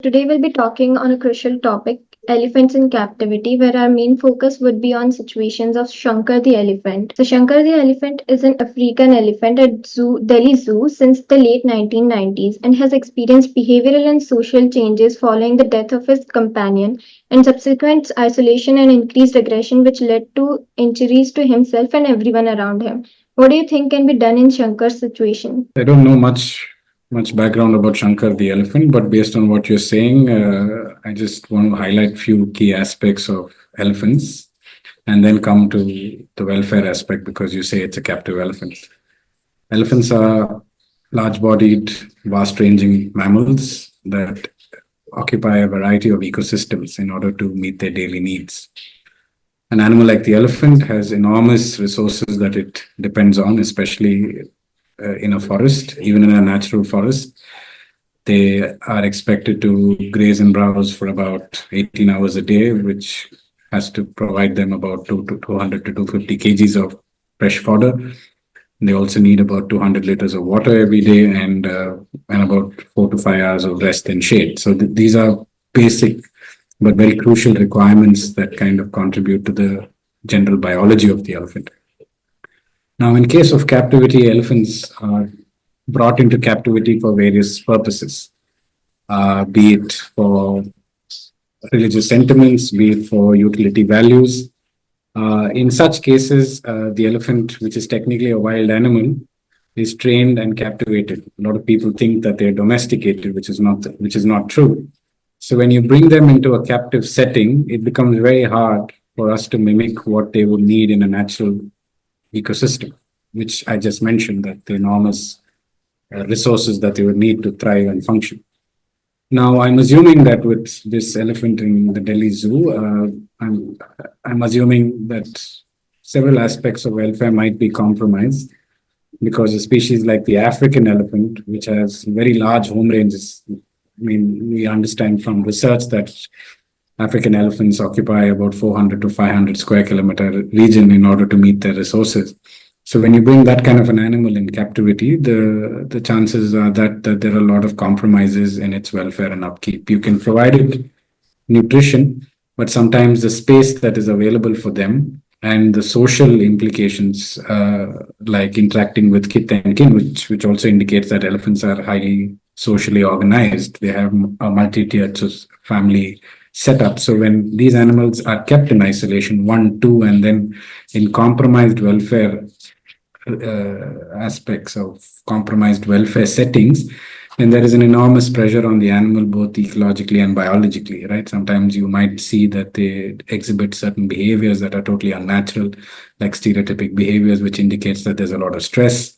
Today we'll be talking on a crucial topic, elephants in captivity, where our main focus would be on situations of Shankar the elephant. So Shankar the elephant is an African elephant at Delhi Zoo since the late 1990s and has experienced behavioral and social changes following the death of his companion and subsequent isolation and increased aggression which led to injuries to himself and everyone around him. What do you think can be done in Shankar's situation? I don't know much background about Shankar the elephant, but based on what you're saying, I just want to highlight few key aspects of elephants, and then come to the welfare aspect because you say it's a captive elephant. Elephants are large-bodied, vast-ranging mammals that occupy a variety of ecosystems in order to meet their daily needs. An animal like the elephant has enormous resources that it depends on, especially in a forest, even in a natural forest. They are expected to graze and browse for about 18 hours a day, which has to provide them about 200 to 250 kgs of fresh fodder. They also need about 200 liters of water every day and about 4 to 5 hours of rest and shade. So these are basic but very crucial requirements that kind of contribute to the general biology of the elephant. Now, in case of captivity, elephants are brought into captivity for various purposes, be it for religious sentiments, be it for utility values. In such cases, the elephant, which is technically a wild animal, is trained and captivated. A lot of people think that they're domesticated, which is not true. So when you bring them into a captive setting, it becomes very hard for us to mimic what they would need in a natural ecosystem, which I just mentioned, that the enormous resources that they would need to thrive and function. Now, I'm assuming that with this elephant in the Delhi Zoo, I'm assuming that several aspects of welfare might be compromised because a species like the African elephant, which has very large home ranges, I mean, we understand from research that African elephants occupy about 400 to 500 square kilometer region in order to meet their resources. So when you bring that kind of an animal in captivity, the chances are that there are a lot of compromises in its welfare and upkeep. You can provide it nutrition, but sometimes the space that is available for them and the social implications, like interacting with kith and kin, which also indicates that elephants are highly socially organized. They have a multi-tiered family setup. So when these animals are kept in isolation, one, two, and then in compromised welfare aspects of compromised welfare settings, then there is an enormous pressure on the animal, both ecologically and biologically, right? Sometimes you might see that they exhibit certain behaviors that are totally unnatural, like stereotypic behaviors, which indicates that there's a lot of stress.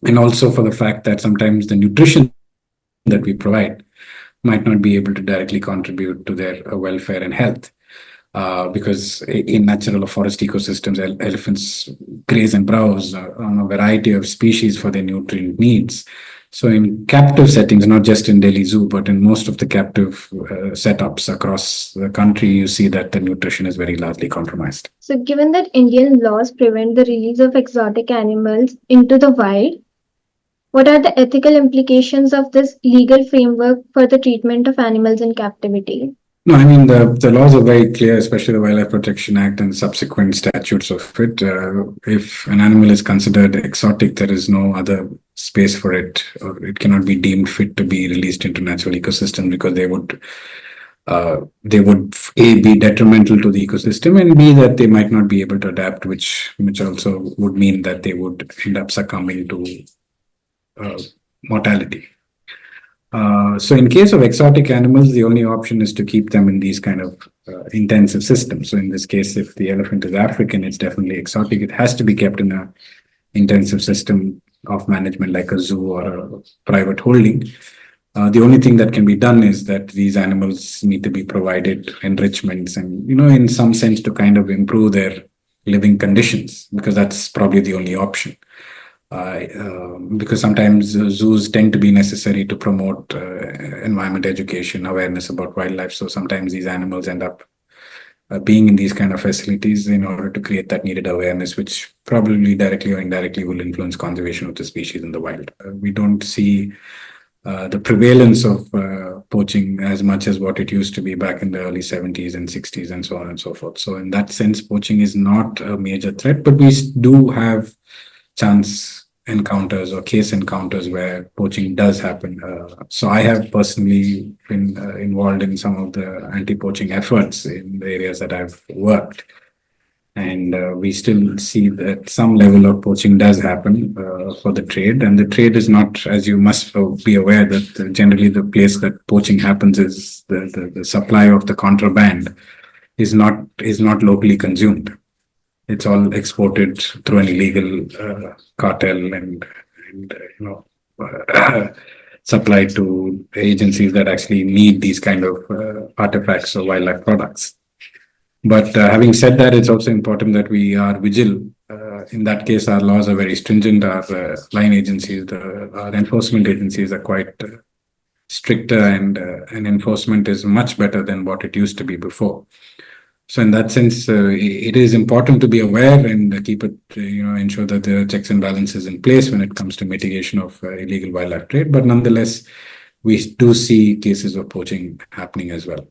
And also for the fact that sometimes the nutrition that we provide might not be able to directly contribute to their welfare and health. Because in natural or forest ecosystems, elephants graze and browse on a variety of species for their nutrient needs. So in captive settings, not just in Delhi Zoo, but in most of the captive setups across the country, you see that the nutrition is very largely compromised. So, given that Indian laws prevent the release of exotic animals into the wild, what are the ethical implications of this legal framework for the treatment of animals in captivity? No, I mean, the laws are very clear, especially the Wildlife Protection Act and subsequent statutes of it. If an animal is considered exotic, there is no other space for it, or it cannot be deemed fit to be released into natural ecosystem because they would A, be detrimental to the ecosystem, and B, that they might not be able to adapt, which also would mean that they would end up succumbing to mortality. So in case of exotic animals, the only option is to keep them in these kind of intensive systems. So in this case, if the elephant is African, it's definitely exotic. It has to be kept in a intensive system of management like a zoo or a private holding. The only thing that can be done is that these animals need to be provided enrichments and, in some sense to kind of improve their living conditions, because that's probably the only option. Because sometimes zoos tend to be necessary to promote environment education, awareness about wildlife. So sometimes these animals end up being in these kind of facilities in order to create that needed awareness, which probably directly or indirectly will influence conservation of the species in the wild. We don't see the prevalence of poaching as much as what it used to be back in the early 70s and 60s and so on and so forth. So in that sense, poaching is not a major threat, but we do have chance encounters or case encounters where poaching does happen. So I have personally been involved in some of the anti-poaching efforts in the areas that I've worked. And we still see that some level of poaching does happen for the trade. And the trade is not, as you must be aware, that generally the place that poaching happens is the supply of the contraband is not locally consumed. It's all exported through an illegal cartel and supplied to agencies that actually need these kind of artifacts or wildlife products. But having said that, it's also important that we are vigilant. In that case, our laws are very stringent. Our line agencies, our enforcement agencies are quite stricter, and enforcement is much better than what it used to be before. So in that sense, it is important to be aware and keep it, ensure that there are checks and balances in place when it comes to mitigation of illegal wildlife trade. But nonetheless, we do see cases of poaching happening as well.